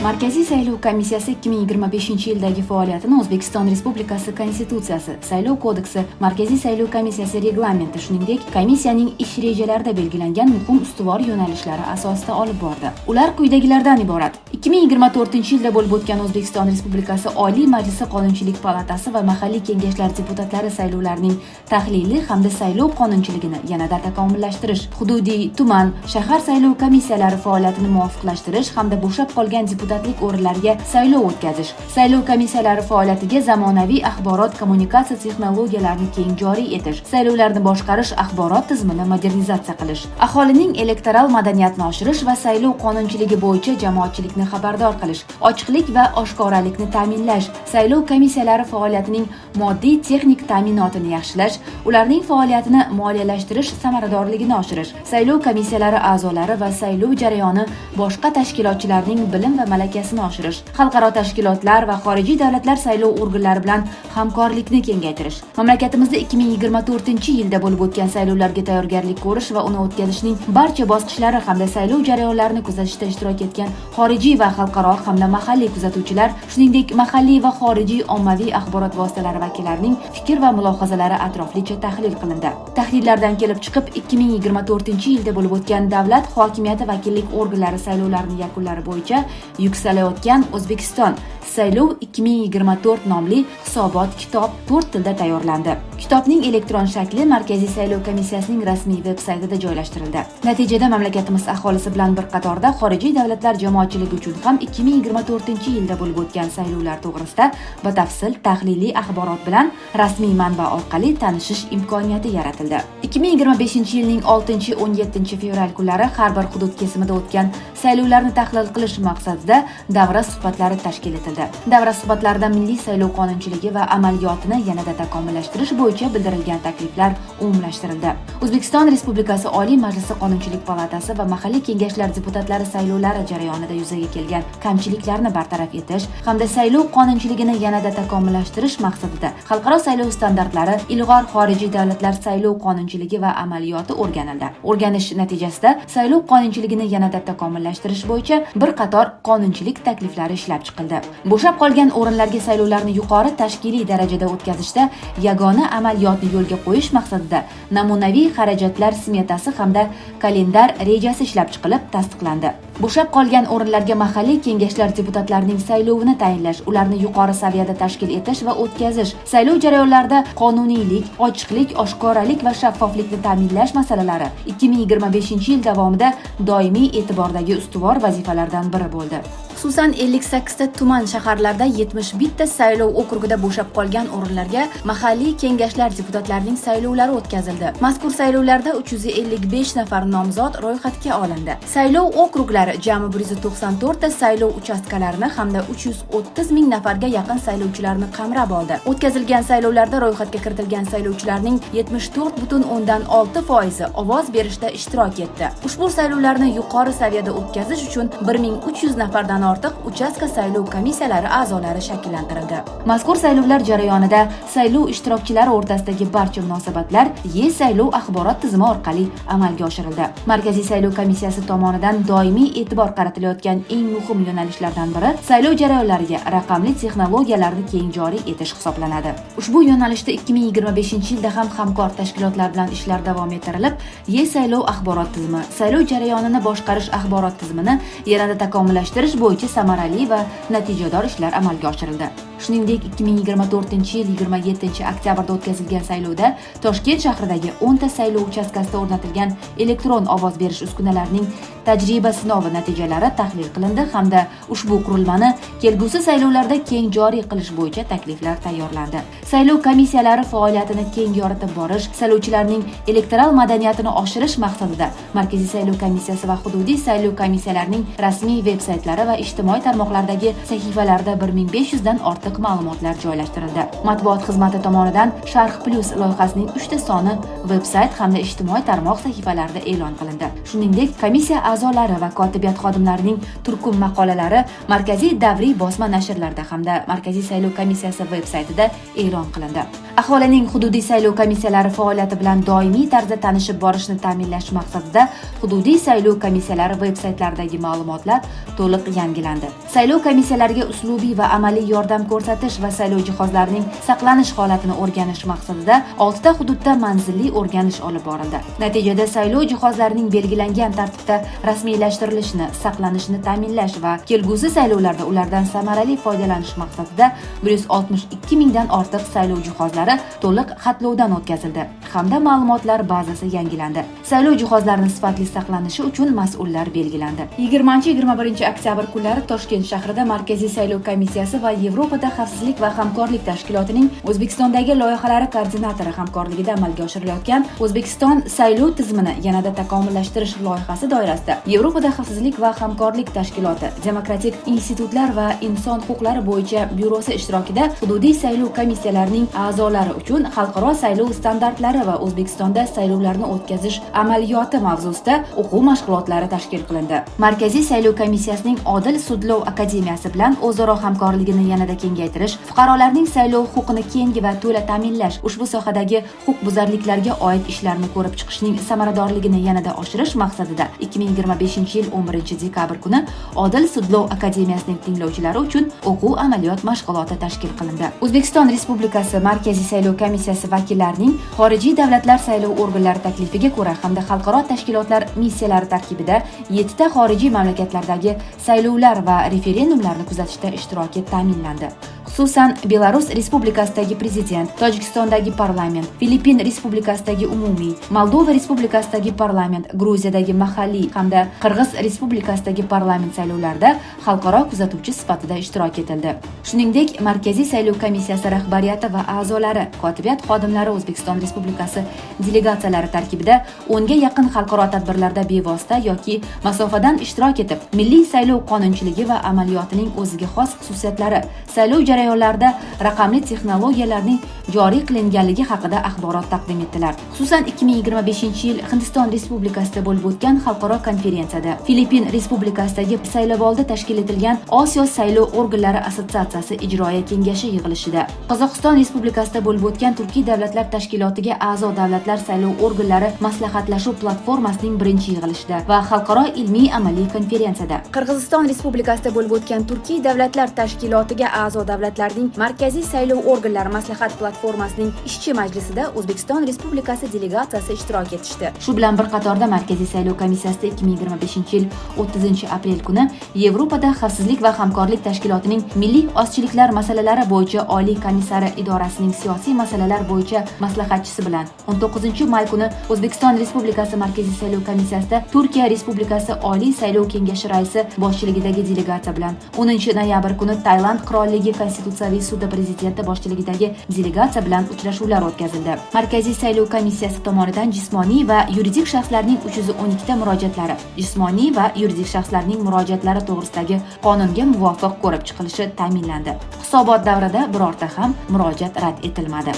Markaziy saylov komissiyasi 2025-yildagi faoliyatini O'zbekiston Respublikasi Konstitutsiyasi, Saylov kodeksi, Markaziy saylov komissiyasi reglamenti, shuningdek, komissiyaning ish rejalarida belgilangan muhim ustuvor yo'nalishlari asosida olib bordi. Ular quyidagilardan iborat. 2024-yilda bo'lib o'tgan O'zbekiston Respublikasi Oliy Majlisi Qonunchilik palatasi va mahalliy kengashlar deputatlari saylovlarining tahlili hamda saylov qonunchiligini yanada takomillashtirish, hududiy, tuman, shahar saylov komissiyalari faoliyatini muvofiqlashtirish hamda bo'shab qolgan deputatlik o'rinlariga saylov o'tkazish, saylov komissiyalari faoliyatiga zamonaviy axborot kommunikatsiya texnologiyalarini keng joriy etish, saylovlarni boshqarish axborot tizimini modernizatsiya qilish, aholining elektoral madaniyatini oshirish va saylov qonunchiligi bo'yicha jamoatchilikni xabardor qilish, ochiqlik va oshkoralikni ta'minlash, saylov komissiyalari faoliyatining moddiy texnik ta'minotini yaxshilash, ularning faoliyatini moliyalashtirish samaradorligini oshirish, saylov komissiyalari a'zolari va saylov jarayoni boshqa tashkilotchilarning bilim va malakasini oshirish, xalqaro tashkilotlar va xorijiy davlatlar saylov organlari bilan hamkorlikni kengaytirish, mamlakatimizda 2024-yilda bo'lib o'tgan saylovlarga tayyorgarlik ko'rish va uni o'tkazishning barcha bosqichlari hamda saylov jarayonlarini kuzatishda ishtirok etgan xorijiy va xalqaro hamda mahalliy kuzatuvchilar, shuningdek mahalliy va xorijiy ommaviy axborot vositalari vakillarining fikr va mulohazalari atroflicha tahlil qilindi. Tahlillardan kelib chiqib, 2024-yilda bo'lib o'tgan davlat hokimiyati vakillik organlari saylovlarining yakunlari bo'yicha yuksalayotgan O'zbekiston Saylov 2024 nomli hisobot kitob 4 tilda tayyorlandi. Kitobning elektron shakli Markaziy saylov komissiyasining rasmiy veb-saytida joylashtirildi. Natijada mamlakatimiz aholisi bilan bir qatorda xorijiy davlatlar jamoatchiligi uchun ham 2024-yilda bo'lib o'tgan saylovlar to'g'risida batafsil tahliliy axborot bilan rasmiy manba orqali tanishish imkoniyati yaratildi. 2025-yilning 6-17 fevral kunlari har bir hudud kesimida o'tgan saylovlarni tahlil qilish maqsadida davra suhbatlari tashkil etildi. Davra suhbatlarida milliy saylov qonunchiligi va amaliyotini yanada takomillashtirish bo'yicha bildirilgan takliflar umumlashtirildi. O'zbekiston Respublikasi Oliy Majlisi Qonunchilik palatasi va mahalliy kengashlar deputatlari saylovlari jarayonida yuzaga kelgan kamchiliklarni bartaraf etish hamda saylov qonunchiligini yanada takomillashtirish maqsadida xalqaro saylov standartlari, ilg'or xorijiy davlatlar saylov qonunchiligi va amaliyoti o'rganildi. O'rganish natijasida saylov qonunchiligini yanada takomillashtirish bo'yicha bir qator qonunchilik takliflari ishlab chiqildi. Bo'shab qolgan o'rinlarga saylovlarni yuqori tashkiliy darajada o'tkazishda yagona amaliyotni yo'lga qo'yish maqsadida namunaviy xarajatlar smetasi hamda kalendar rejasi ishlab chiqilib tasdiqlandi. Bo'shab qolgan o'rinlarga mahalliy kengashlar deputatlarining saylovini tayinlash, ularni yuqori saviyada tashkil etish va o'tkazish, saylov jarayonlarida qonuniylik, ochiqlik, oshkoralik va shaffoflikni ta'minlash masalalari 2025-yil davomida doimiy e'tibordagi ustuvor vazifalardan biri bo'ldi. Xususan 58 ta tuman shaharlarda 71 ta saylov okrugida bo'shab qolgan o'rinlarga mahalliy kengashlar deputatlarining saylovlari o'tkazildi. Mazkur saylovlarda 355 nafar nomzod ro'yxatga olindi. Saylov okruglari jami 194 ta saylov uchastkalarini hamda 330 ming nafarga yaqin saylovchilarni qamrab oldi. O'tkazilgan saylovlarda ro'yxatga kiritilgan saylovchilarning 74.6% ovoz berishda ishtirok etdi. Ushbu saylovlarni yuqori saviyada o'tkazish uchun 1300 nafardan ortiq uchastka saylov komissiyalari a'zolari shakllantirildi. Mazkur saylovlar jarayonida saylov ishtirokchilari o'rtasidagi barcha munosabatlar e-saylov axborot tizimi orqali amalga oshirildi. Markaziy saylov komissiyasi tomonidan doimiy e'tibor qaratilayotgan eng muhim yo'nalishlardan biri saylov jarayonlariga raqamli texnologiyalarni keng joriy etish hisoblanadi. Ushbu yo'nalishda 2025-yilda ham hamkor tashkilotlar bilan ishlar davom ettirilib, e-saylov axborot tizimi, saylov jarayonini boshqarish axborot tizimini yanada takomillashtirish bo'yicha samarali va natijador ishlar amalga oshirildi. Shuningdek, 2024-yil 27 oktyabrda o'tkazilgan saylovda Toshkent shahridagi 10 ta saylov uchastkasida o'rnatilgan elektron ovoz berish uskunalarining tajriba sinovi natijalari tahlil qilindi hamda ushbu qurilmani kelgusi saylovlarda keng joriy qilish bo'yicha takliflar tayyorlandi. Saylov komissiyalari faoliyatini keng yoritib borish, saylovchilarning elektoral madaniyatini oshirish maqsadida Markaziy saylov komissiyasi va hududiy saylov komissiyalarining rasmiy veb-saytlari va ijtimoiy tarmoqlardagi sahifalarida 1500 dan ortiq to'liq ma'lumotlar joylashtirildi. Matbuot xizmati tomonidan Sharh Plus loyihasining 3 ta soni veb-sayt hamda ijtimoiy tarmoq sahifalarida e'lon qilindi. Shuningdek, komissiya a'zolari va kotibiyat xodimlarining turkum maqolalari markaziy davriy bosma nashrlarda hamda Markaziy saylov komissiyasi veb-saytida e'lon qilindi. Aholining hududiy saylov komissiyalari faoliyati bilan doimiy tarzda tanishib borishni ta'minlash maqsadida hududiy saylov komissiyalari veb-saytlaridagi ma'lumotlar to'liq yangilandi. Saylov komissiyalariga uslubiy va amaliy yordam ko'rsatish va saylov jihozlarining saqlanish holatini o'rganish maqsadida 6 ta hududda manzilli o'rganish olib borildi. Natijada saylov jihozlarining belgilangan tartibda rasmiylashtirilishini, saqlanishini ta'minlash va kelgusi saylovlarda ulardan samarali foydalanish maqsadida 162 mingdan ortiq saylov jihozlari to'liq xatlovdan o'tkazildi hamda ma'lumotlar bazasi yangilandi. Saylov jihozlarining sifatli saqlanishi uchun mas'ullar belgilandi. 20-21 oktyabr kunlari Toshkent shahrida Markaziy saylov komissiyasi va Yevropada xavfsizlik va hamkorlik tashkilotining O'zbekistondagi loyihalari koordinatori hamkorligida amalga oshirilayotgan O'zbekiston saylov tizimini yanada takomillashtirish loyihasi doirasida Yevropada xavfsizlik va hamkorlik tashkiloti, Demokratik institutlar va inson huquqlari bo'yicha byurosi ishtirokida hududiy saylov komissiyalarining a'zolari uchun xalqaro saylov standartlari va O'zbekistonda saylovlarni o'tkazish amaliyoti mavzusida o'quv mashg'ulotlari tashkil qilindi. Markaziy saylov komissiyasining Odil sudlov akademiyasi bilan o'zaro hamkorligini yanada kengaytirish, fuqarolarning saylov huquqini keng va to'la ta'minlash, ushbu sohadagi huquqbuzarliklarga oid ishlarni ko'rib chiqishning samaradorligini yanada oshirish maqsadida 2025-yil 11-dekabr kuni Odil sudlov akademiyasining tinglovchilari uchun o'quv amaliyot mashg'uloti tashkil qilindi. O'zbekiston Respublikasi Markaziy saylov komissiyasi vakillarining xorijiy davlatlar saylov organlari taklifiga ko'ra hamda xalqaro tashkilotlar missiyalari tarkibida 7 ta xorijiy mamlakatlardagi saylovlar va referendumlarni kuzatishda ishtiroki ta'minlandi. Xususan, Belarus Respublikasidagi prezident, Tojikistondagi parlament, Filippin Respublikasidagi umumiy, Moldova Respublikasidagi parlament, Gruziyadagi mahalliy hamda Qirg'iz Respublikasidagi parlament saylovlarida xalqaro kuzatuvchi sifatida ishtirok etildi. Shuningdek, Markaziy saylov komissiyasi rahbariyati va a'zolari, kotibiyat xodimlari O'zbekiston Respublikasi delegatsiyalari tarkibida 10 ga yaqin xalqaro tadbirlarda bevosita yoki masofadan ishtirok etib, milliy saylov qonunchiligi va amaliyotining o'ziga xos xususiyatlari, saylov jarayonlarida raqamli texnologiyalarning joriy qilinganligi haqida axborot taqdim etdilar. Xususan 2025-yil Hindiston Respublikasida bo'lib o'tgan xalqaro konferensiyada Filippin Respublikasidagi saylovoldi tashkil etilgan Osiyo saylov organlari assotsiatsiyasi ijroiya kengashi yig'ilishida, Qozog'iston Respublikasida bo'lib o'tgan Turkiy davlatlar tashkilotiga a'zo davlatlar saylov organlari maslahatlashuv platformasining birinchi yig'ilishida va xalqaro ilmiy amaliy konferensiyada, Qirg'iziston Respublikasida bo'lib o'tgan Turkiy davlatlar tashkilotiga a'zo davlatlarning markaziy saylov organlari maslahat platformasining ishchi majlisida O'zbekiston Respublikasi delegatsiyasi ishtirok etishdi. Shu bilan bir qatorda Markaziy saylov komissiyasida 2025-yil 30-aprel kuni Yevropada xavfsizlik va hamkorlik tashkilotining milliy ozchiliklar masalalari bo'yicha oliy komissari idorasining siyosiy masalalar bo'yicha maslahatchisi bilan 19-may kuni O'zbekiston Respublikasi Markaziy saylov komissiyasida Turkiya Respublikasi Oliy saylov kengashi raisi boshchiligidagi delegatsiya bilan 10-noyabr kuni Tailand Qirolligi Konstitutsiyaviy sudi prezidenti boshchiligidagi delegatsiya bilan uchrashuvlar o'tkazildi. Markaziy saylov komissiyasi tomonidan jismoniy va yuridik shaxslarning 312 ta murojaatlari, jismoniy va yuridik shaxslarning murojaatlari to'g'risidagi qonunga muvofiq ko'rib chiqilishi ta'minlandi. Hisobot davrida birorta ham murojaat rad etilmadi.